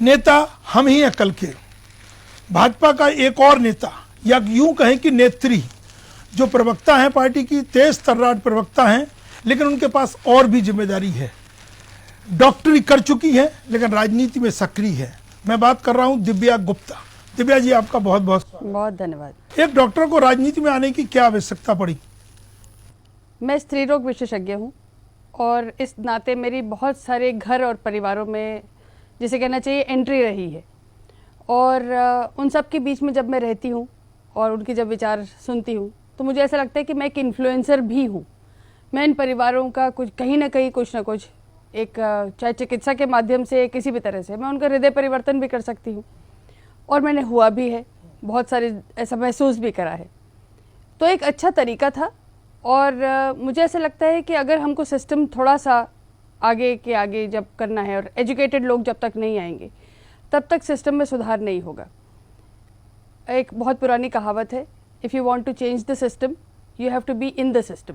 नेता हम ही हैं कल के। भाजपा का एक और नेता या यूं कहें कि नेत्री जो प्रवक्ता हैं, पार्टी की तेज तर्राट प्रवक्ता हैं, लेकिन उनके पास और भी जिम्मेदारी है। डॉक्टरी कर चुकी है लेकिन राजनीति में सक्रिय है। मैं बात कर रहा हूं दिव्या गुप्ता। दिव्या जी, आपका बहुत बहुत धन्यवाद। एक डॉक्टर को राजनीति में आने की क्या आवश्यकता पड़ी? मैं स्त्री रोग विशेषज्ञ हूँ और इस नाते मेरी बहुत सारे घर और परिवारों में, जिसे कहना चाहिए, एंट्री रही है। और उन सब के बीच में जब मैं रहती हूँ और उनके जब विचार सुनती हूँ तो मुझे ऐसा लगता है कि मैं एक इन्फ्लुएंसर भी हूँ। मैं इन परिवारों का कहीं ना कहीं कुछ ना कुछ एक, चाहे चिकित्सा के माध्यम से किसी भी तरह से, मैं उनका हृदय परिवर्तन भी कर सकती हूँ और मैंने हुआ भी है, बहुत सारे ऐसा महसूस भी करा है। तो एक अच्छा तरीका था और मुझे ऐसा लगता है कि अगर हमको सिस्टम थोड़ा सा आगे के आगे जब करना है और एजुकेटेड लोग जब तक नहीं आएंगे तब तक सिस्टम में सुधार नहीं होगा। एक बहुत पुरानी कहावत है, if you want to change the system you have to be in the system.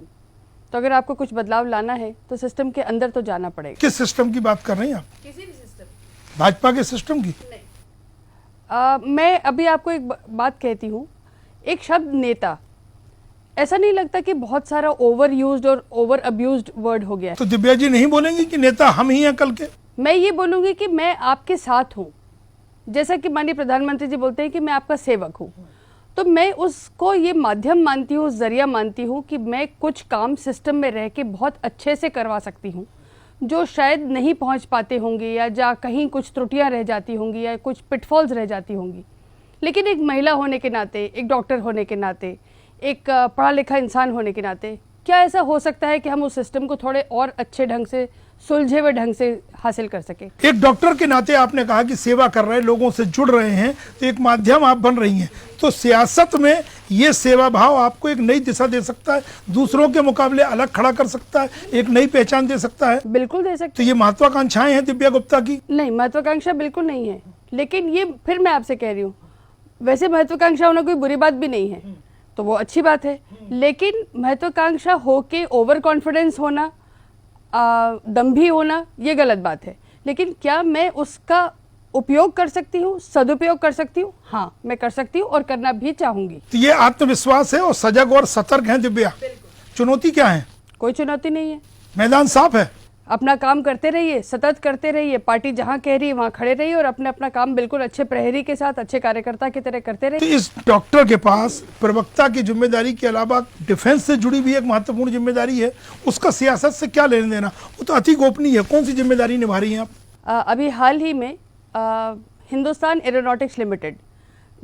तो अगर आपको कुछ बदलाव लाना है तो सिस्टम के अंदर तो जाना पड़ेगा। किस सिस्टम की बात कर रही हैं आप? किसी भी सिस्टम। भाजपा के सिस्टम की? नहीं। मैं अभी आपको एक बात कहती हूँ, एक शब्द नेता, ऐसा नहीं लगता कि बहुत सारा ओवर यूज्ड और ओवर अब्यूज्ड वर्ड हो गया है? तो दिव्या जी नहीं बोलेंगी कि नेता हम ही हैं कल के? मैं ये बोलूँगी कि मैं आपके साथ हूँ, जैसा कि माननीय प्रधानमंत्री जी बोलते हैं कि मैं आपका सेवक हूँ। तो मैं उसको ये माध्यम मानती हूँ, जरिया मानती हूँ कि मैं कुछ काम सिस्टम में रह के बहुत अच्छे से करवा सकती हूँ, जो शायद नहीं पहुँच पाते होंगे या जा कहीं कुछ त्रुटियाँ रह जाती होंगी या कुछ पिटफॉल्स रह जाती होंगी। लेकिन एक महिला होने के नाते, एक डॉक्टर होने के नाते, एक पढ़ा लिखा इंसान होने के नाते, क्या ऐसा हो सकता है कि हम उस सिस्टम को थोड़े और अच्छे ढंग से, सुलझे हुए ढंग से हासिल कर सके? एक डॉक्टर के नाते आपने कहा कि सेवा कर रहे हैं, लोगों से जुड़ रहे हैं, तो एक माध्यम आप बन रही हैं। तो सियासत में ये सेवा भाव आपको एक नई दिशा दे सकता है, दूसरों के मुकाबले अलग खड़ा कर सकता है, एक नई पहचान दे सकता है। बिल्कुल दे सकते। तो ये महत्वाकांक्षाएं हैं दिव्या गुप्ता की? नहीं, महत्वाकांक्षा बिल्कुल नहीं है, लेकिन ये फिर मैं आपसे कह रही हूँ, वैसे महत्वाकांक्षा होना कोई बुरी बात भी नहीं है, तो वो अच्छी बात है। लेकिन महत्वाकांक्षा होके ओवर कॉन्फिडेंस होना, दंभी होना, ये गलत बात है। लेकिन क्या मैं उसका उपयोग कर सकती हूँ, सदुपयोग कर सकती हूँ? हाँ, मैं कर सकती हूँ और करना भी चाहूंगी। तो ये आत्मविश्वास है और सजग और सतर्क हैं दिव्या। चुनौती क्या है? कोई चुनौती नहीं है, मैदान साफ है। अपना काम करते रहिए, सतत करते रहिए, पार्टी जहाँ कह रही है वहाँ खड़े रहिए और अपना काम बिल्कुल अच्छे प्रहरी के साथ, अच्छे कार्यकर्ता की तरह करते रहिए। तो इस डॉक्टर के पास प्रवक्ता की जिम्मेदारी के अलावा डिफेंस से जुड़ी भी एक महत्वपूर्ण जिम्मेदारी है, उसका सियासत से क्या लेने देना? वो तो अति गोपनीय है। कौन सी जिम्मेदारी निभा रही हैं आप? अभी हाल ही में हिंदुस्तान एरोनॉटिक्स लिमिटेड,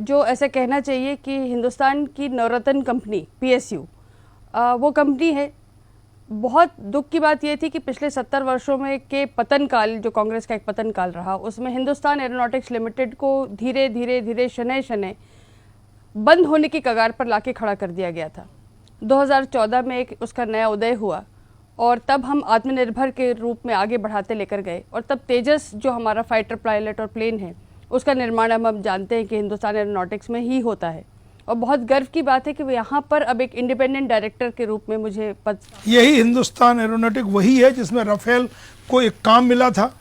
जो ऐसा कहना चाहिए कि हिंदुस्तान की नवरत्न कंपनी PSU, वो कंपनी है। बहुत दुख की बात यह थी कि पिछले 70 वर्षों में के पतन काल, जो कांग्रेस का एक पतन काल रहा, उसमें हिंदुस्तान एरोनॉटिक्स लिमिटेड को धीरे धीरे धीरे शनै शनै बंद होने की कगार पर लाके खड़ा कर दिया गया था। 2014 में एक उसका नया उदय हुआ और तब हम आत्मनिर्भर के रूप में आगे बढ़ाते लेकर गए और तब तेजस, जो हमारा फाइटर पायलट और प्लेन है, उसका निर्माण हम जानते हैं कि हिंदुस्तान एरोनॉटिक्स में ही होता है। और बहुत गर्व की बात है कि यहाँ पर अब एक इंडिपेंडेंट डायरेक्टर के रूप में मुझे पद। यही हिंदुस्तान एरोनॉटिक वही है जिसमें राफेल को एक काम मिला था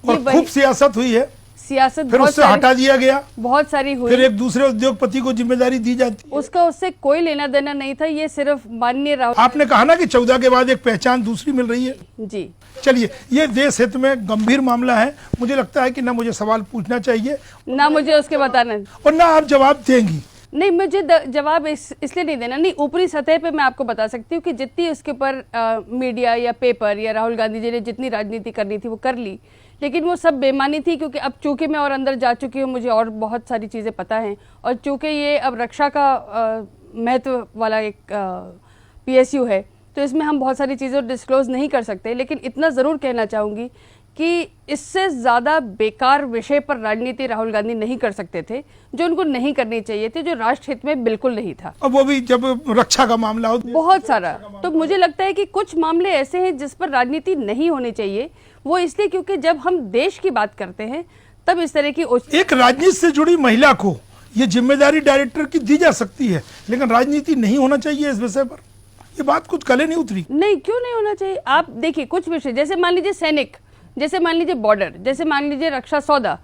और खूब सियासत हुई है, सियासत फिर उससे हटा दिया गया, बहुत सारी हुई, फिर एक दूसरे उद्योगपति को जिम्मेदारी दी जाती है। उसका उससे कोई लेना देना नहीं था, ये सिर्फ माननीय राहुल। आपने कहा ना कि 14 के बाद एक पहचान दूसरी मिल रही है जी। चलिए, ये देश हित में गंभीर मामला है। मुझे लगता है कि ना मुझे सवाल पूछना चाहिए, ना मुझे उसके बताना, और ना आप जवाब देंगी। नहीं, मुझे जवाब इसलिए नहीं देना। नहीं, ऊपरी सतह पे मैं आपको बता सकती हूँ कि जितनी उसके ऊपर मीडिया या पेपर या राहुल गांधी जी ने जितनी राजनीति करनी थी वो कर ली, लेकिन वो सब बेमानी थी, क्योंकि अब चूंकि मैं और अंदर जा चुकी हूँ, मुझे और बहुत सारी चीज़ें पता हैं, और चूंकि ये अब रक्षा का महत्व वाला एक PSU है, तो इसमें हम बहुत सारी चीज़ें डिस्क्लोज नहीं कर सकते। लेकिन इतना ज़रूर कहना चाहूँगी कि इससे ज़्यादा बेकार विषय पर राजनीति राहुल गांधी नहीं कर सकते थे, जो उनको नहीं करनी चाहिए थी, जो राष्ट्र हित में बिल्कुल नहीं था। अब वो भी जब रक्षा का मामला हो, बहुत सारा। तो मुझे लगता है कि कुछ मामले ऐसे हैं जिस पर राजनीति नहीं होनी चाहिए, वो इसलिए क्योंकि जब हम देश की बात करते हैं तब इस तरह की एक राजनीति से जुड़ी महिला को ये जिम्मेदारी डायरेक्टर की दी जा सकती है, लेकिन राजनीति नहीं होना चाहिए इस विषय पर। ये बात कुछ गले नहीं उतरी। नहीं, क्यों नहीं होना चाहिए? आप देखिए, कुछ विषय, जैसे मान लीजिए सैनिक, जैसे मान लीजिए बॉर्डर, जैसे मान लीजिए रक्षा सौदा,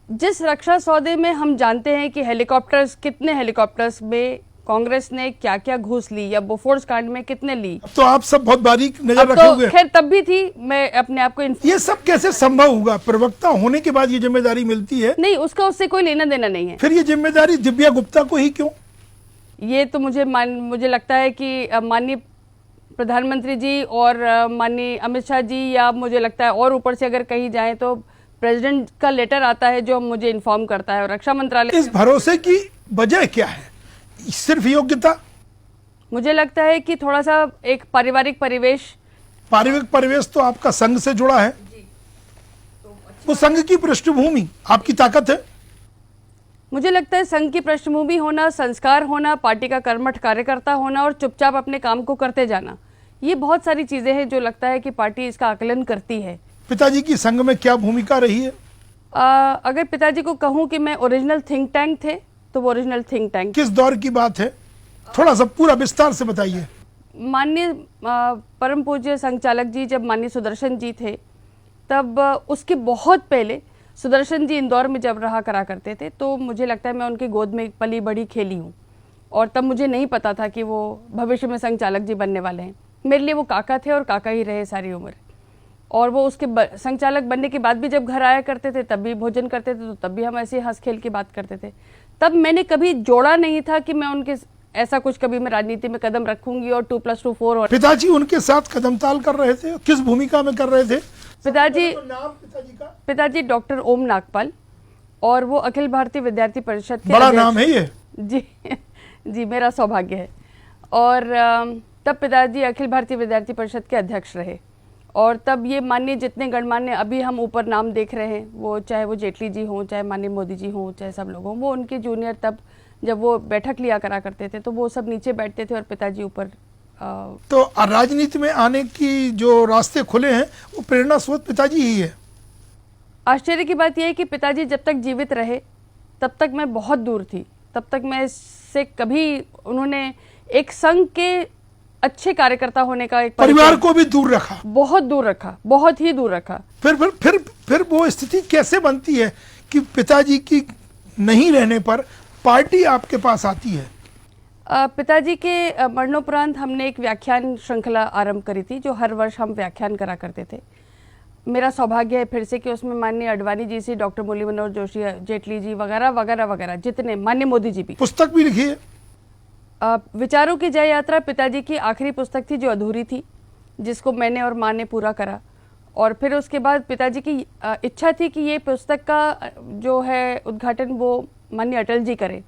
जिस रक्षा सौदे में हम जानते हैं कि हेलीकॉप्टर्स, कितने हेलीकॉप्टर्स में कांग्रेस ने क्या क्या घूस ली, या बोफोर्स कांड में कितने ली। तो आप सब बहुत बारीक नजर अब रखे हुए तो खैर तब भी थी, मैं अपने आप को ये सब कैसे संभव होगा? प्रवक्ता होने के बाद ये जिम्मेदारी मिलती है? नहीं, उसका उससे कोई लेना देना नहीं है। फिर ये जिम्मेदारी दिव्या गुप्ता को ही क्यों? ये तो मुझे लगता है कि माननीय प्रधानमंत्री जी और माननीय अमित शाह जी, या मुझे लगता है और ऊपर से अगर कहीं जाए तो प्रेसिडेंट का लेटर आता है जो मुझे इन्फॉर्म करता है, और रक्षा मंत्रालय। इस भरोसे की वजह क्या है? सिर्फ योग्यता? मुझे लगता है कि थोड़ा सा एक पारिवारिक परिवेश तो आपका संघ से जुड़ा है। वो संघ की पृष्ठभूमि आपकी ताकत है। मुझे लगता है संघ की पृष्ठभूमि होना, संस्कार होना, पार्टी का कर्मठ कार्यकर्ता होना और चुपचाप अपने काम को करते जाना, ये बहुत सारी चीजें हैं जो लगता है कि पार्टी इसका आकलन करती है। पिताजी की संघ में क्या भूमिका रही है? अगर पिताजी को कहूं कि मैं ओरिजिनल थिंक टैंक थे, तो वो ओरिजिनल थिंक टैंक। किस दौर की बात है? थोड़ा सा पूरा विस्तार से बताइए। माननीय परम पूज्य संघचालक जी जब माननीय सुदर्शन जी थे, तब उसके बहुत पहले सुदर्शन जी इंदौर में जब रहा करा करते थे, तो मुझे लगता है मैं उनकी गोद में पली बड़ी खेली हूँ, और तब मुझे नहीं पता था कि वो भविष्य में संघचालक जी बनने वाले हैं। मेरे लिए वो काका थे और काका ही रहे सारी उम्र। और वो उसके संघचालक बनने के बाद भी जब घर आया करते थे, तब भी भोजन करते थे, तो तब भी हम ऐसे हंस खेल की बात करते थे। तब मैंने कभी जोड़ा नहीं था कि मैं उनके ऐसा कुछ कभी मैं राजनीति में कदम रखूंगी और 2+2=4। और पिताजी उनके साथ कदमताल कर रहे थे, किस भूमिका में कर रहे थे? पिताजी डॉक्टर ओम नागपाल, और वो अखिल भारतीय विद्यार्थी परिषद के बड़ा नाम है ये। जी मेरा सौभाग्य है। और तब पिताजी अखिल भारतीय विद्यार्थी परिषद के अध्यक्ष रहे, और तब ये माननीय जितने गणमान्य अभी हम ऊपर नाम देख रहे हैं, वो चाहे वो जेटली जी हों, चाहे माननीय मोदी जी हों, चाहे सब लोग हों, वो उनके जूनियर तब जब वो बैठक लिया करा करते थे, तो वो सब नीचे बैठते थे और पिताजी ऊपर। तो राजनीति में आने की जो रास्ते खुले हैं वो प्रेरणा स्रोत पिताजी ही है। आश्चर्य की बात यह है कि पिताजी जब तक जीवित रहे तब तक मैं बहुत दूर थी, तब तक मैं इससे कभी, उन्होंने एक संघ के अच्छे कार्यकर्ता होने का एक परिवार को भी दूर रखा, बहुत दूर रखा, बहुत ही दूर रखा। फिर वो स्थिति कैसे बनती है कि पिताजी की नहीं रहने पर पार्टी आपके पास आती है? पिताजी के मरणोपरांत हमने एक व्याख्यान श्रृंखला आरंभ करी थी, जो हर वर्ष हम व्याख्यान करा करते थे। मेरा सौभाग्य है फिर से कि उसमें माननीय अडवाणी जी से डॉक्टर मुरली मनोहर जोशी, जेटली जी वगैरह वगैरह वगैरह, जितने, माननीय मोदी जी भी। पुस्तक भी लिखी है। विचारों की जय यात्रा पिताजी की आखिरी पुस्तक थी जो अधूरी थी, जिसको मैंने और माँ ने पूरा करा। और फिर उसके बाद पिताजी की इच्छा थी कि ये पुस्तक का जो है उद्घाटन वो माननीय अटल जी करें।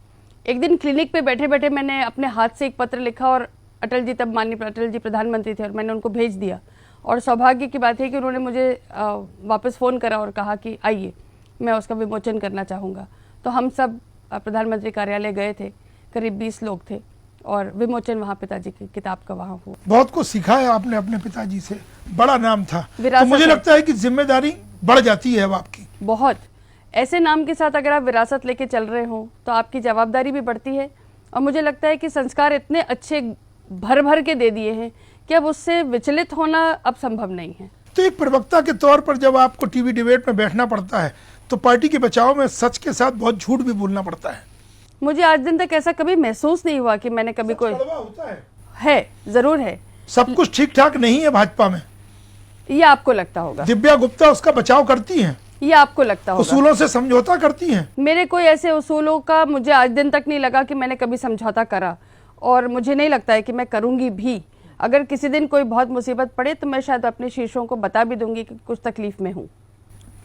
एक दिन क्लिनिक पे बैठे बैठे मैंने अपने हाथ से एक पत्र लिखा, और अटल जी, तब माननीय अटल जी प्रधानमंत्री थे, और मैंने उनको भेज दिया। और सौभाग्य की बात है कि उन्होंने मुझे वापस फ़ोन करा और कहा कि आइए, मैं उसका विमोचन करना चाहूँगा। तो हम सब प्रधानमंत्री कार्यालय गए थे, करीब 20 लोग थे, और विमोचन वहाँ पिताजी की किताब का वहाँ हुआ। बहुत कुछ सीखा है आपने अपने पिताजी से, बड़ा नाम था। तो मुझे लगता है कि जिम्मेदारी बढ़ जाती है अब आपकी। बहुत, ऐसे नाम के साथ अगर आप विरासत लेके चल रहे हो तो आपकी जवाबदारी भी बढ़ती है। और मुझे लगता है कि संस्कार इतने अच्छे भर भर के दे दिए हैं कि अब उससे विचलित होना अब संभव नहीं है। तो एक प्रवक्ता के तौर पर जब आपको टीवी डिबेट में बैठना पड़ता है तो पार्टी के बचाव में सच के साथ बहुत झूठ भी बोलना पड़ता है। मुझे आज दिन तक ऐसा कभी महसूस नहीं हुआ कि मैंने कभी कोई होता है, जरूर है। सब कुछ ठीक ठाक नहीं है भाजपा में, ये आपको लगता होगा। दिव्या गुप्ता उसका बचाव करती हैं, ये आपको लगता होगा। उसूलों से समझौता करती हैं। मेरे कोई ऐसे उसूलों का मुझे आज दिन तक नहीं लगा कि मैंने कभी समझौता करा, और मुझे नहीं लगता है कि मैं करूंगी भी। अगर किसी दिन कोई बहुत मुसीबत पड़े तो मैं शायद अपने शीर्षों को बता भी दूंगी कि कुछ तकलीफ में हूँ।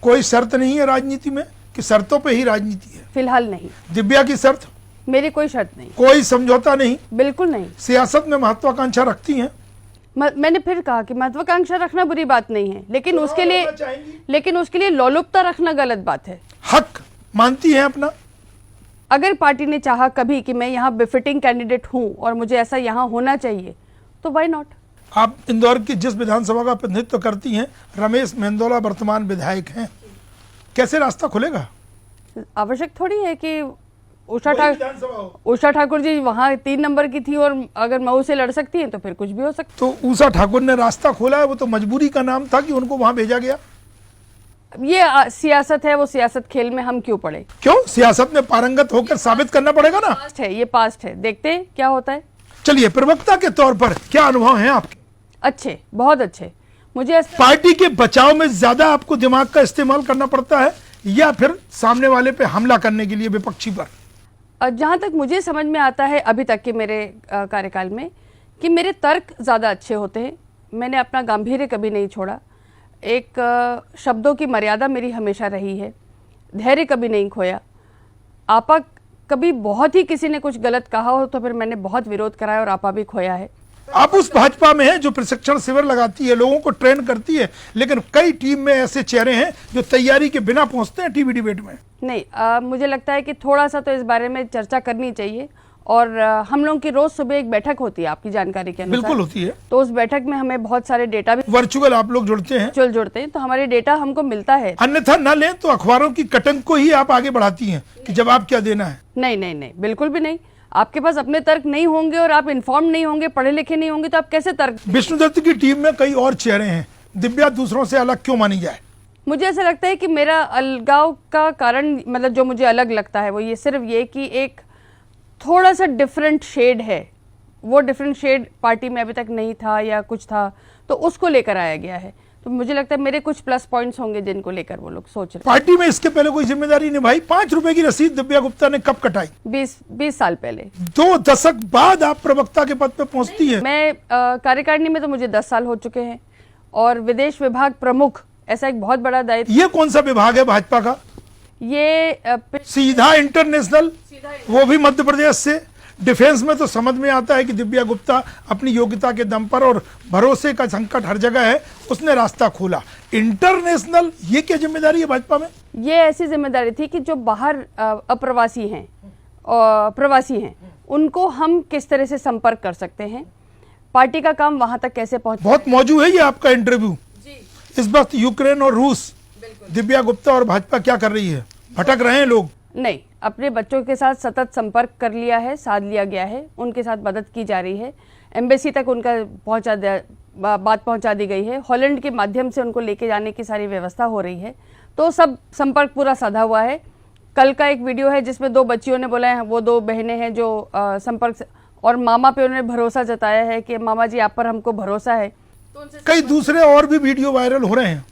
कोई शर्त नहीं है राजनीति में कि शर्तों पे ही राजनीति है? फिलहाल नहीं। दिव्या की शर्त? मेरी कोई शर्त नहीं। कोई समझौता नहीं? बिल्कुल नहीं। सियासत में महत्वाकांक्षा रखती हैं? मैंने फिर कहा कि महत्वाकांक्षा रखना बुरी बात नहीं है, लेकिन उसके लिए लोलुपता रखना गलत बात है। हक मानती है अपना? अगर पार्टी ने चाहा कभी कि मैं यहाँ बिफिटिंग कैंडिडेट हूँ और मुझे ऐसा यहाँ होना चाहिए, तो व्हाई नॉट। आप इंदौर की जिस विधानसभा का प्रतिनिधित्व करती हैं, रमेश मेंदोला वर्तमान विधायक हैं, कैसे रास्ता खुलेगा? आवश्यक थोड़ी है कि उषा ठाकुर जी वहाँ 3 नंबर की थी, और अगर मऊ से लड़ सकती हैं तो फिर कुछ भी हो सकता। तो उषा ठाकुर ने रास्ता खोला है, वो तो मजबूरी का नाम था कि उनको वहां भेजा गया। ये सियासत है, वो सियासत खेल में हम क्यों पड़े। क्यों, सियासत में पारंगत होकर साबित करना पड़ेगा ना। पास्ट है, ये पास्ट है, देखते हैं क्या होता है। चलिए, प्रवक्ता के तौर पर क्या अनुभव है आपके? अच्छे, बहुत अच्छे। मुझे पार्टी के बचाव में ज्यादा आपको दिमाग का इस्तेमाल करना पड़ता है या फिर सामने वाले पे हमला करने के लिए विपक्षी पर? जहाँ तक मुझे समझ में आता है अभी तक के मेरे कार्यकाल में, कि मेरे तर्क ज़्यादा अच्छे होते हैं। मैंने अपना गांभीर्य कभी नहीं छोड़ा। एक शब्दों की मर्यादा मेरी हमेशा रही है। धैर्य कभी नहीं खोया। आपा कभी बहुत ही किसी ने कुछ गलत कहा हो तो फिर मैंने बहुत विरोध कराया और आपा भी खोया है। आप उस भाजपा में हैं जो प्रशिक्षण शिविर लगाती है, लोगों को ट्रेन करती है, लेकिन कई टीम में ऐसे चेहरे हैं जो तैयारी के बिना पहुंचते हैं टीवी डिबेट में। नहीं, मुझे लगता है कि थोड़ा सा तो इस बारे में चर्चा करनी चाहिए। और हम लोगों की रोज सुबह एक बैठक होती है, आपकी जानकारी के अनुसार। बिल्कुल होती है। तो उस बैठक में हमें बहुत सारे डेटा भी वर्चुअल आप लोग जुड़ते हैं, जुड़ते हैं, तो हमारे डेटा हमको मिलता है। अन्यथा न लें तो अखबारों की कटंग को ही आप आगे बढ़ाती हैं कि जवाब क्या देना है। नहीं नहीं नहीं, बिल्कुल भी नहीं। आपके पास अपने तर्क नहीं होंगे और आप इन्फॉर्म नहीं होंगे, पढ़े लिखे नहीं होंगे, तो आप कैसे तर्क। विष्णुदत्त की टीम में कई और चेहरे हैं, दिव्या दूसरों से अलग क्यों मानी जाए? मुझे ऐसा लगता है कि मेरा अलगाव का कारण, मतलब जो मुझे अलग लगता है वो ये सिर्फ ये कि एक थोड़ा सा डिफरेंट शेड है। वो डिफरेंट शेड पार्टी में अभी तक नहीं था या कुछ था, तो उसको लेकर आया गया है। तो मुझे लगता है मेरे कुछ प्लस पॉइंट्स होंगे जिनको लेकर वो लोग सोच रहे। पार्टी में इसके पहले कोई जिम्मेदारी निभाई? 5 रुपए की रसीद दिव्या गुप्ता ने कब कटाई? 20 साल पहले। 2 दशक बाद आप प्रवक्ता के पद पे पहुंचती है। मैं कार्यकारिणी में तो मुझे 10 साल हो चुके हैं और विदेश विभाग प्रमुख ऐसा एक बहुत बड़ा दायित्व। ये कौन सा विभाग है भाजपा का? ये सीधा इंटरनेशनल, वो भी मध्य प्रदेश से। डिफेंस में तो समझ में आता है कि दिव्या गुप्ता अपनी योग्यता के दम पर और भरोसे का संकट हर जगह है, उसने रास्ता खोला। इंटरनेशनल, ये क्या जिम्मेदारी है भाजपा में? ये ऐसी जिम्मेदारी थी कि जो बाहर अप्रवासी हैं और प्रवासी हैं, उनको हम किस तरह से संपर्क कर सकते हैं, पार्टी का काम वहां तक कैसे पहुंच। बहुत मौजूद है ये आपका इंटरव्यू। इस वक्त यूक्रेन और रूस, दिव्या गुप्ता और भाजपा क्या कर रही है? भटक रहे हैं लोग? नहीं, अपने बच्चों के साथ सतत संपर्क कर लिया है, साध लिया गया है, उनके साथ मदद की जा रही है। एम्बेसी तक उनका बात पहुंचा दी गई है। हॉलैंड के माध्यम से उनको लेके जाने की सारी व्यवस्था हो रही है। तो सब संपर्क पूरा साधा हुआ है। कल का एक वीडियो है जिसमें 2 बच्चियों ने बोला है, वो 2 बहनें हैं जो संपर्क, और मामा पे उन्होंने भरोसा जताया है कि मामा जी आप पर हमको भरोसा है। कई दूसरे और भी वीडियो वायरल हो रहे हैं,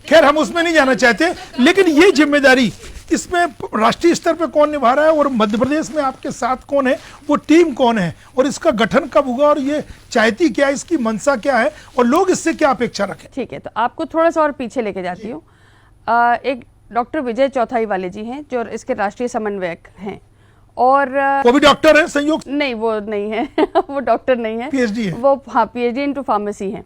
खैर हम उसमें नहीं जाना चाहते। लेकिन ये जिम्मेदारी इसमें राष्ट्रीय स्तर पे कौन निभा रहा है और मध्य प्रदेश में आपके साथ कौन है, वो टीम कौन है और इसका गठन कब होगा और ये चाहती क्या है, इसकी मंशा क्या है और लोग इससे क्या अपेक्षा रखें? ठीक है, तो आपको थोड़ा सा और पीछे लेके जाती हूँ। एक डॉक्टर विजय चौथाई वाले जी हैं जो इसके राष्ट्रीय समन्वयक हैं, और वो भी डॉक्टर है संयुक्त? नहीं, वो नहीं है वो डॉक्टर नहीं है, पीएचडी है वो। हाँ, पीएचडी इनटू फार्मेसी है।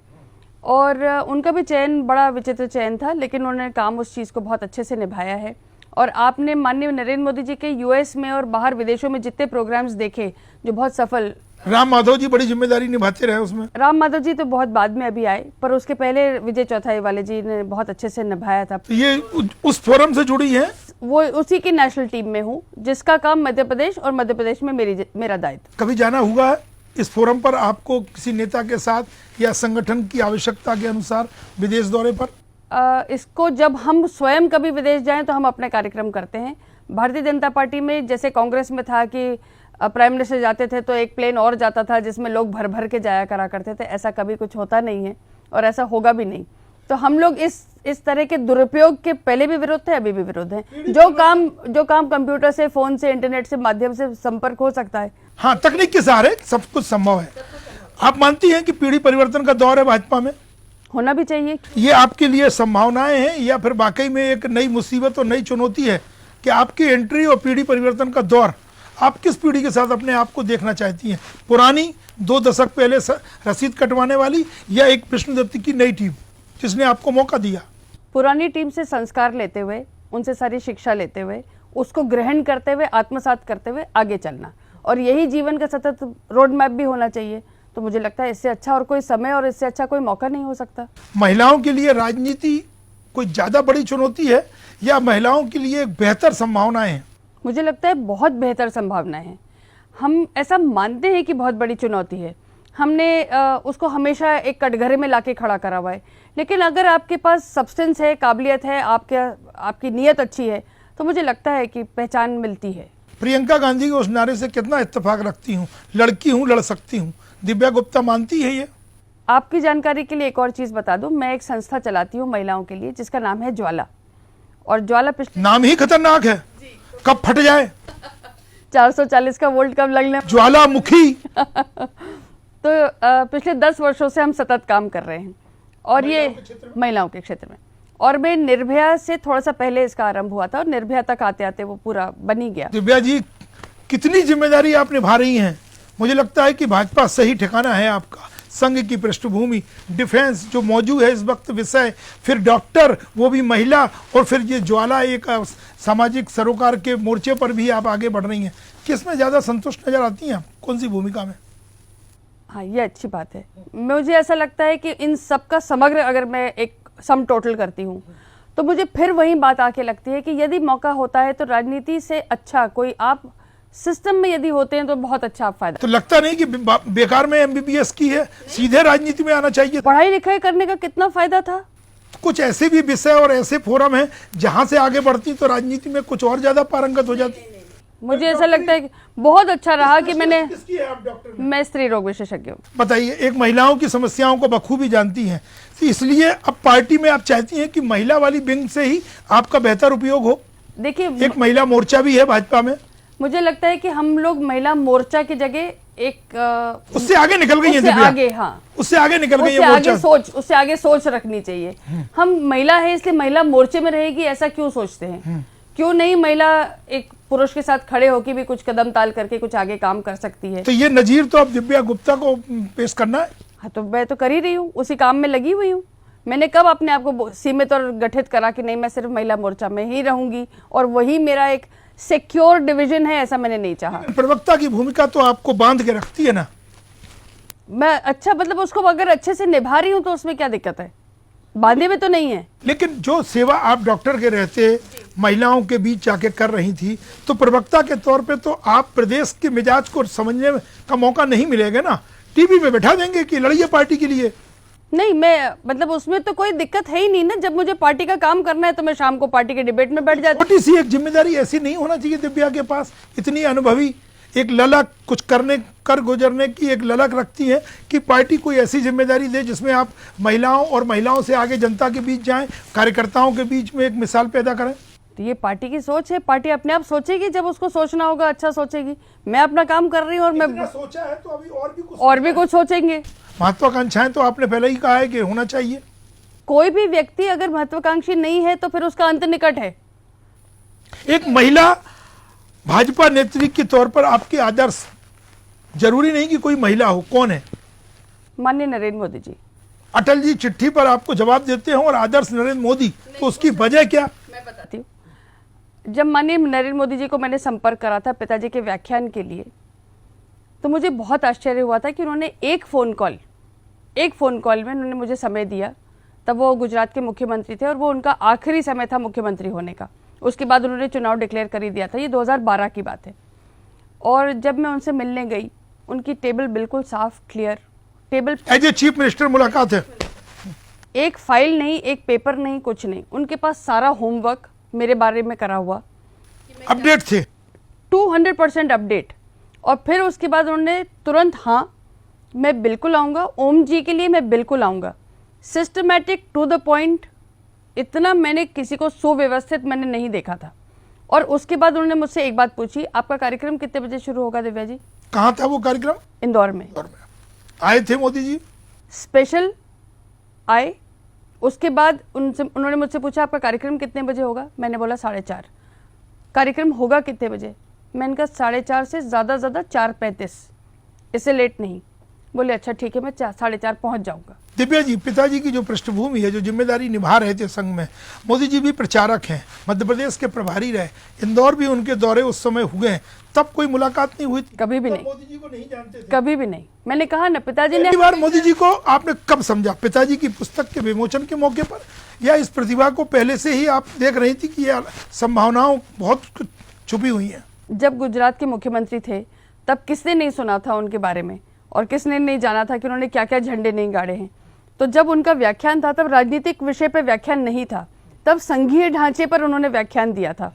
और उनका भी चयन बड़ा विचित्र चयन था, लेकिन उन्होंने काम उस चीज़ को बहुत अच्छे से निभाया है। और आपने माननीय नरेंद्र मोदी जी के यूएस में और बाहर विदेशों में जितने प्रोग्राम्स देखे जो बहुत सफल। राम माधव जी बड़ी जिम्मेदारी निभाते रहे उसमें। राम माधव जी तो बहुत बाद में अभी आए, पर उसके पहले विजय चौथाई वाले जी ने बहुत अच्छे से निभाया था। तो ये उस फोरम से जुड़ी है? वो उसी की नेशनल टीम में हूँ जिसका काम मध्य प्रदेश, और मध्य प्रदेश में मेरा दायित्व। कभी जाना हुआ इस फोरम पर आपको किसी नेता के साथ या संगठन की आवश्यकता के अनुसार विदेश दौरे पर? इसको जब हम स्वयं कभी विदेश जाएं तो हम अपने कार्यक्रम करते हैं। भारतीय जनता पार्टी में जैसे कांग्रेस में था कि प्राइम मिनिस्टर जाते थे तो एक प्लेन और जाता था जिसमें लोग भर भर के जाया करा करते थे, ऐसा कभी कुछ होता नहीं है और ऐसा होगा भी नहीं। तो हम लोग इस तरह के दुरुपयोग के पहले भी विरोध थे, अभी भी विरोध है। जो काम कंप्यूटर से, फोन से, इंटरनेट से माध्यम से संपर्क हो सकता है, हाँ, तकनीक के सहारे सब कुछ संभव है। आप मानती हैं कि पीढ़ी परिवर्तन का दौर है भाजपा में? होना भी चाहिए। ये आपके लिए संभावनाएं हैं या फिर वाकई में एक नई मुसीबत और नई चुनौती है कि आपकी एंट्री और पीढ़ी परिवर्तन का दौर, आप किस पीढ़ी के साथ अपने आप को देखना चाहती हैं? पुरानी 2 दशक पहले रसीद कटवाने वाली या एक विष्णुदत्त की नई टीम जिसने आपको मौका दिया? पुरानी टीम से संस्कार लेते हुए, उनसे सारी शिक्षा लेते हुए, उसको ग्रहण करते हुए, आत्मसात करते हुए आगे चलना, और यही जीवन का सतत रोड मैप भी होना चाहिए। तो मुझे लगता है इससे अच्छा और कोई समय और इससे अच्छा कोई मौका नहीं हो सकता। महिलाओं के लिए राजनीति कोई ज्यादा बड़ी चुनौती है या महिलाओं के लिए बेहतर संभावनाएं हैं? मुझे लगता है बहुत बेहतर संभावनाएं हैं। हम ऐसा मानते हैं कि बहुत बड़ी चुनौती है। हमने उसको हमेशा एक कटघरे में लाके खड़ा करा हुआ है। लेकिन अगर आपके पास सब्सटेंस है, काबिलियत है, आपकी नीयत अच्छी है, तो मुझे लगता है कि पहचान मिलती है। प्रियंका गांधी के उस नारे से कितना इत्तेफाक रखती हूँ, लड़की हूँ लड़ सकती हूँ, दिव्या गुप्ता मानती है ये? आपकी जानकारी के लिए एक और चीज़ बता दूं, मैं एक संस्था चलाती हूँ महिलाओं के लिए जिसका नाम है ज्वाला। और ज्वाला पिछले नाम ही खतरनाक है, कब फट जाए। 440 का वोल्ट कब लगने ज्वालामुखी। तो पिछले 10 वर्षों से हम सतत काम कर रहे हैं और ये महिलाओं के क्षेत्र में। और मैं निर्भया से थोड़ा सा पहले इसका आरंभ हुआ था और निर्भया तक आते आते वो पूरा बन ही गया। दिव्या जी, कितनी जिम्मेदारी आप निभा रही हैं। मुझे लगता है कि भाजपा सही ठिकाना है आपका। संघ की पृष्ठभूमि, डिफेंस जो मौजूद है इस वक्त विषय, फिर डॉक्टर वो भी महिला, और फिर ये ज्वाला एक सामाजिक सरोकार के मोर्चे पर भी आप आगे बढ़ रही हैं। किसमें ज़्यादा संतुष्ट नजर आती हैं आप, कौन सी भूमिका में? हाँ, ये अच्छी बात है। मुझे ऐसा लगता है कि इन सब का समग्र अगर मैं एक सम टोटल करती हूँ तो मुझे फिर वही बात आके लगती है कि यदि मौका होता है तो राजनीति से अच्छा कोई आप सिस्टम में यदि होते हैं तो बहुत अच्छा आप फायदा। तो लगता नहीं कि बेकार में एमबीबीएस की है, सीधे राजनीति में आना चाहिए। पढ़ाई लिखाई करने का कितना फायदा था। कुछ ऐसे भी विषय और ऐसे फोरम हैं जहां से आगे बढ़ती तो राजनीति में कुछ और ज्यादा पारंगत हो जाती। मुझे ऐसा लगता है कि बहुत अच्छा रहा कि मैं स्त्री रोग विशेषज्ञ हूँ। बताइए, एक महिलाओं की समस्याओं को बखूबी जानती हैं, तो इसलिए अब पार्टी में आप चाहती हैं कि महिला वाली विंग से ही आपका बेहतर उपयोग हो। देखिए, एक महिला मोर्चा भी है भाजपा में। मुझे लगता है कि हम लोग महिला मोर्चा की जगह एक उससे आगे निकल गई है उससे आगे, हाँ, उससे आगे निकल गई है उससे आगे सोच रखनी चाहिए। हम महिला है इसलिए महिला मोर्चे में रहेगी ऐसा क्यों सोचते हैं? क्यों नहीं महिला एक पुरुष के साथ खड़े होकर भी कुछ कदम ताल करके कुछ आगे काम कर सकती है? तो ये नजीर तो अब दिव्या गुप्ता को पेश करना है। हाँ, तो मैं तो कर ही रही हूँ, उसी काम में लगी हुई हूँ। मैंने कब अपने आप को सीमित और गठित करा कि नहीं मैं सिर्फ महिला मोर्चा में ही रहूंगी और वही मेरा एक सिक्योर डिवीजन है, ऐसा मैंने नहीं चाहा। प्रवक्ता की भूमिका तो आपको बांध के रखती है ना। मैं अच्छा मतलब उसको अगर अच्छे से निभा रही हूँ तो उसमें क्या दिक्कत है? बांधे में तो नहीं है। लेकिन जो सेवा आप डॉक्टर के रहते महिलाओं के बीच जाके कर रही थी, तो प्रवक्ता के तौर पे तो आप प्रदेश के मिजाज को समझने का मौका नहीं मिलेगा ना। टीवी पे बैठा देंगे कि लड़िए पार्टी के लिए। नहीं, मैं मतलब उसमें तो कोई दिक्कत है ही नहीं ना। जब मुझे पार्टी का काम करना है तो मैं शाम को पार्टी के डिबेट में बैठ जाती हूँ। छोटी सी एक जिम्मेदारी ऐसी नहीं होना चाहिए दिव्या के पास? इतनी अनुभवी, एक ललक, कुछ कर गुजरने की एक ललक रखती है कि पार्टी कोई ऐसी जिम्मेदारी दे जिसमें आप महिलाओं और महिलाओं से आगे जनता के बीच जाएं, कार्यकर्ताओं के बीच में एक मिसाल पैदा करें। तो ये पार्टी की सोच है, पार्टी अपने आप सोचेगी, जब उसको सोचना होगा अच्छा सोचेगी। मैं अपना काम कर रही हूँ और मैं सोचा है तो अभी और भी कुछ सोचेंगे। महत्वाकांक्षाएं तो आपने पहले ही कहा है कि होना चाहिए। कोई भी व्यक्ति अगर महत्वाकांक्षी नहीं है तो फिर उसका अंत निकट है। एक महिला भाजपा नेत्री के तौर पर आपके आदर्श, जरूरी नहीं कि कोई महिला हो, कौन है? माननीय नरेंद्र मोदी जी। अटल जी चिट्ठी पर आपको जवाब देते हैं और आदर्श नरेंद्र मोदी, तो उसकी वजह क्या? मैं बताती हूँ। जब माननीय नरेंद्र मोदी जी को मैंने संपर्क करा था पिताजी के व्याख्यान के लिए, तो मुझे बहुत आश्चर्य हुआ था कि उन्होंने एक फ़ोन कॉल में उन्होंने मुझे समय दिया। तब वो गुजरात के मुख्यमंत्री थे और वो उनका आखिरी समय था मुख्यमंत्री होने का। उसके बाद उन्होंने चुनाव डिक्लेयर कर ही दिया था। ये 2012 की बात है। और जब मैं उनसे मिलने गई, उनकी टेबल बिल्कुल साफ clear, table as a chief minister मुलाकात है। एक फाइल नहीं, एक पेपर नहीं, कुछ नहीं। उनके पास सारा होमवर्क मेरे बारे में करा हुआ, अपडेट थे, 200% अपडेट। और फिर उसके बाद उन्होंने तुरंत, हाँ मैं बिल्कुल आऊँगा, ओम जी के लिए मैं बिल्कुल आऊँगा, सिस्टमैटिक टू द पॉइंट। इतना मैंने किसी को सुव्यवस्थित मैंने नहीं देखा था। और उसके बाद उन्होंने मुझसे एक बात पूछी, आपका कार्यक्रम कितने बजे शुरू होगा दिव्या जी? कहाँ था वो कार्यक्रम? इंदौर में। आए थे मोदी जी, स्पेशल आए। उसके बाद उन्होंने मुझसे पूछा आपका कार्यक्रम कितने बजे होगा? मैंने बोला 4:30। कार्यक्रम होगा कितने बजे? मैंने कहा 4:30 से ज़्यादा 4:35, इससे लेट नहीं। बोले अच्छा ठीक है, मैं 4:30 पहुंच जाऊंगा। दिव्या जी, पिताजी की जो पृष्ठभूमि है, जो जिम्मेदारी निभा रहे थे संघ में, मोदी जी भी प्रचारक हैं, मध्य प्रदेश के प्रभारी रहे, इंदौर भी उनके दौरे उस समय हुए हैं, तब कोई मुलाकात नहीं हुई? कभी भी नहीं। मोदी जी को नहीं जानते थे? कभी भी नहीं। मैंने कहा ना, पिताजी ने। पहली बार मोदी जी को आपने कब समझा? पिताजी की पुस्तक के विमोचन के मौके पर, या इस प्रतिभा को पहले से ही आप देख रही थी कि ये संभावनाओं बहुत छुपी हुई हैं? जब गुजरात के मुख्यमंत्री थे तब किसने नहीं सुना था उनके बारे में, और किसने नहीं जाना था कि उन्होंने क्या क्या झंडे नहीं गाड़े हैं। तो जब उनका व्याख्यान था तब राजनीतिक विषय पर व्याख्यान नहीं था, तब संघीय ढांचे पर उन्होंने व्याख्यान दिया था।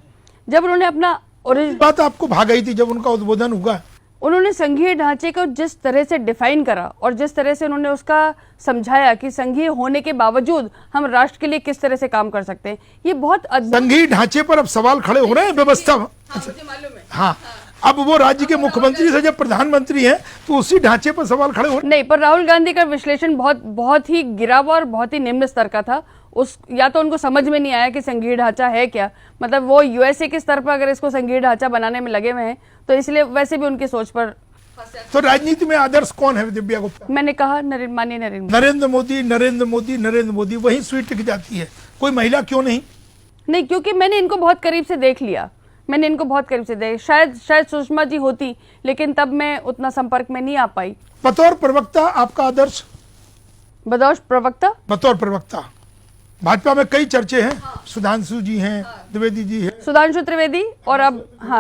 जब उन्होंने अपना बात आपको भाग गई थी जब उनका उद्बोधन हुआ। उन्होंने संघीय ढांचे को जिस तरह से डिफाइन करा और जिस तरह से उन्होंने उसका समझाया कि संघीय होने के बावजूद हम राष्ट्र के लिए किस तरह से काम कर सकते हैं, ये बहुत अद्भुत। संघीय ढांचे पर अब सवाल खड़े हो रहे हैं व्यवस्था। मुझे मालूम है। हाँ, अब वो राज्य के मुख्यमंत्री से जब प्रधानमंत्री हैं तो उसी ढांचे पर सवाल खड़े हो रहे हैं। नहीं, पर राहुल गांधी का विश्लेषण बहुत ही गिरा हुआ और बहुत ही निम्न स्तर का था। उस या तो उनको समझ में नहीं आया कि संघीय ढांचा है क्या, मतलब वो यूएसए के स्तर पर अगर इसको संघीय ढांचा बनाने में लगे हुए हैं तो इसलिए वैसे भी उनकी सोच पर। तो राजनीति में आदर्श कौन है दिव्या गुप्ता? मैंने कहा माननीय नरेंद्र मोदी, नरेंद्र मोदी, नरेंद्र मोदी, वही स्वीट टिक जाती है। कोई महिला क्यों नहीं? नहीं, क्योंकि मैंने इनको बहुत करीब से देख लिया, मैंने इनको बहुत करीब से देख। शायद सुषमा जी होती, लेकिन तब मैं उतना संपर्क में नहीं आ पाई। बतौर प्रवक्ता आपका आदर्श? बतौर प्रवक्ता भाजपा में कई चर्चे हैं। सुधांशु जी हैं, द्विवेदी जी हैं, सुधांशु त्रिवेदी और अब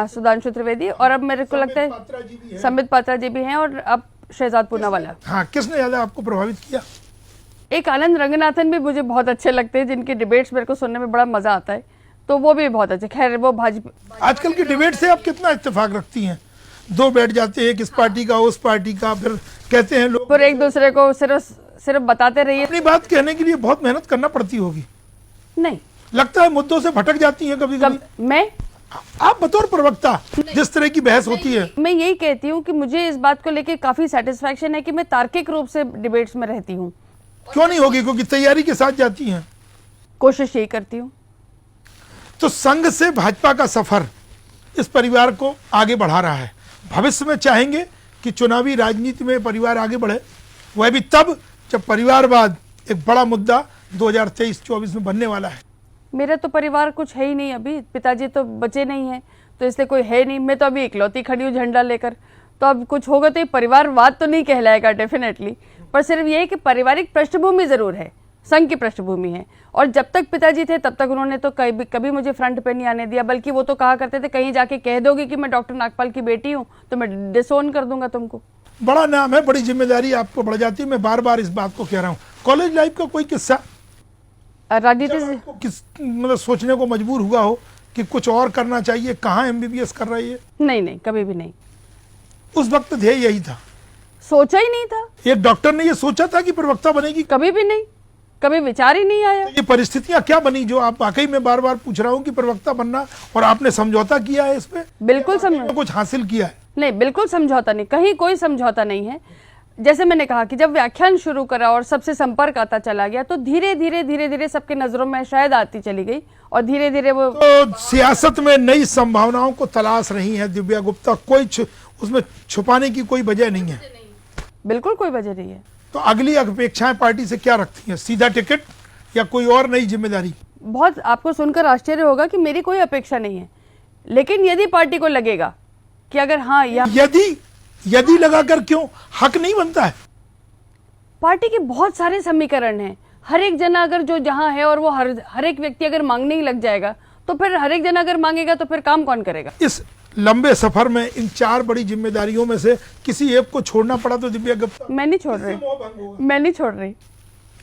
सुधांशु त्रिवेदी और अब मेरे को लगता है संबित पात्रा जी भी हैं और अब शहजाद पूनावाला। हाँ, किसने ज्यादा आपको प्रभावित किया? एक आनंद रंगनाथन भी मुझे बहुत अच्छे लगते हैं, जिनके डिबेट्स मेरे को सुनने में बड़ा मजा आता है, तो वो भी बहुत अच्छे। खैर वो भाजपा। आजकल की डिबेट से आप कितना इत्तेफाक रखती हैं? दो बैठ जाते हैं, किस पार्टी का उस पार्टी का, फिर कहते हैं लोग फिर एक दूसरे को सिर्फ बताते रहिए। अपनी बात कहने के लिए बहुत मेहनत करना पड़ती होगी। नहीं, लगता है मुद्दों से भटक जाती हैं कभी कभी। मैं आप बतौर प्रवक्ता जिस तरह की बहस होती है, मैं यही कहती हूँ कि मुझे इस बात को लेकर काफी सेटिस्फैक्शन है कि मैं तार्किक रूप से डिबेट्स में रहती हूँ। क्यों नहीं होगी? क्योंकि तैयारी के साथ जाती हैं। कोशिश यही करती हूँ। तो संघ से भाजपा का सफर इस परिवार को आगे बढ़ा रहा है। भविष्य में चाहेंगे कि चुनावी राजनीति में परिवार आगे बढ़े, वह भी तब जब परिवारवाद एक बड़ा मुद्दा 2023-24 में बनने वाला है। मेरा तो परिवार कुछ है ही नहीं, अभी पिताजी तो बचे नहीं हैं, तो इसलिए कोई है नहीं। मैं तो अभी इकलौती खड़ी हूँ झंडा लेकर, तो अब कुछ होगा तो ये परिवारवाद तो नहीं कहलाएगा डेफिनेटली, पर सिर्फ ये है कि पारिवारिक पृष्ठभूमि जरूर है, संघ की पृष्ठभूमि है। और जब तक पिताजी थे तब तक उन्होंने तो कभी मुझे फ्रंट पे नहीं आने दिया, बल्कि वो तो कहा करते थे कहीं जाके कह दोगी कि मैं डॉक्टर नागपाल की बेटी हूँ तो मैं डिसोन कर दूंगा तुमको। बड़ा नाम है, बड़ी जिम्मेदारी आपको बढ़ जाती है। मैं बार बार इस बात को कह रहा हूँ। कॉलेज लाइफ का कोई किस्सा राजनीति से किस मतलब सोचने को मजबूर हुआ हो कि कुछ और करना चाहिए, कहाँ MBBS कर रही है? नहीं, कभी भी नहीं। उस वक्त ध्येय यही था? सोचा ही नहीं था। एक डॉक्टर ने ये सोचा था कि प्रवक्ता बनेगी? कभी भी नहीं, कभी विचार ही नहीं आया। ये परिस्थितियां क्या बनी जो आप वाकई में बार बार पूछ रहा हूँ कि प्रवक्ता बनना, और आपने समझौता किया है इस पे? बिल्कुल समझौता, कुछ हासिल किया है? नहीं, बिल्कुल समझौता नहीं, कहीं कोई समझौता नहीं है। जैसे मैंने कहा कि जब व्याख्यान शुरू करा और सबसे संपर्क आता चला गया तो धीरे धीरे सबके नजरों में शायद आती चली गई और धीरे धीरे वो। तो सियासत में नई संभावनाओं को तलाश रही है दिव्या गुप्ता, कोई उसमें छुपाने की कोई वजह नहीं है? बिल्कुल कोई वजह नहीं है। तो अगली अपेक्षाएं पार्टी से क्या रखती हैं? सीधा टिकट या कोई और नई जिम्मेदारी? बहुत आपको सुनकर आश्चर्य होगा कि मेरी कोई अपेक्षा नहीं है, लेकिन यदि पार्टी को लगेगा कि अगर हाँ या यदि लगाकर क्यों? हक नहीं बनता है? पार्टी के बहुत सारे समीकरण हैं। हर एक जना अगर जो जहां है और वो हर एक व्यक्ति अगर मांगने ही लग जाएगा तो फिर हर एक जना अगर मांगेगा तो फिर काम कौन करेगा? इस लंबे सफर में इन चार बड़ी जिम्मेदारियों में से किसी एक को छोड़ना पड़ा तो दिव्या गुप्ता? मैं नहीं छोड़ रही, मैं नहीं छोड़ रही।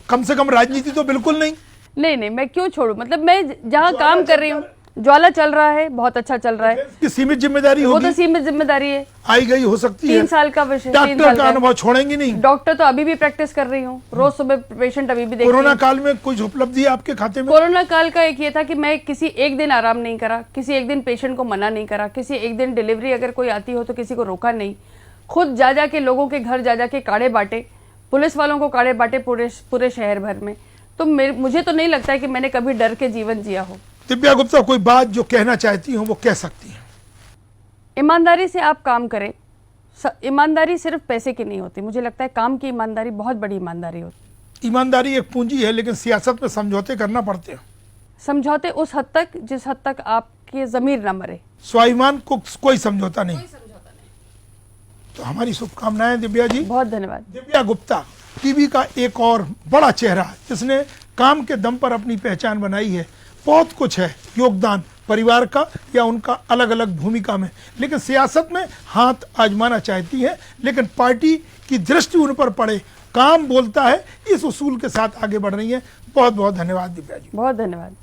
कम से कम राजनीति तो बिल्कुल नहीं? नहीं, मैं क्यों छोड़ू? मतलब मैं जहाँ काम कर रही हूँ, ज्वाला चल रहा है, बहुत अच्छा चल रहा है। कि सीमित जिम्मेदारी होगी? वो तो सीमित जिम्मेदारी है, आई गई हो सकती है। 3 साल का विषय। डॉक्टर का अनुभव छोड़ेंगे नहीं? डॉक्टर तो अभी भी प्रैक्टिस कर रही हूँ, रोज सुबह पेशेंट अभी भी देखती हूँ। कोरोना काल में कुछ उपलब्धि है आपके खाते में? कोरोना काल का एक ये था कि मैं किसी एक दिन आराम नहीं करा, किसी एक दिन पेशेंट को मना नहीं करा, किसी एक दिन डिलीवरी अगर कोई आती हो तो किसी को रोका नहीं। खुद जा के लोगों के घर जा के काढ़े बांटे, पुलिस वालों को काढ़े बांटे पूरे शहर भर में। तो मुझे तो नहीं लगता है कि मैंने कभी डर के जीवन जिया हो। दिव्या गुप्ता, कोई बात जो कहना चाहती हो वो कह सकती हैं। ईमानदारी से आप काम करें। ईमानदारी सिर्फ पैसे की नहीं होती, मुझे लगता है काम की ईमानदारी बहुत बड़ी ईमानदारी होती। ईमानदारी एक पूंजी है, लेकिन सियासत में समझौते करना पड़ते हैं। समझौते उस हद तक जिस हद तक आपकी जमीर न मरे। स्वाभिमान को कोई समझौता नहीं। तो हमारी शुभकामनाएं दिव्या जी। बहुत धन्यवाद। दिव्या गुप्ता टीवी का एक और बड़ा चेहरा जिसने काम के दम पर अपनी पहचान बनाई है। बहुत कुछ है योगदान परिवार का या उनका अलग अलग भूमिका में, लेकिन सियासत में हाथ आजमाना चाहती है, लेकिन पार्टी की दृष्टि उन पर पड़े, काम बोलता है, इस उसूल के साथ आगे बढ़ रही है। बहुत बहुत धन्यवाद दिव्या जी। बहुत धन्यवाद।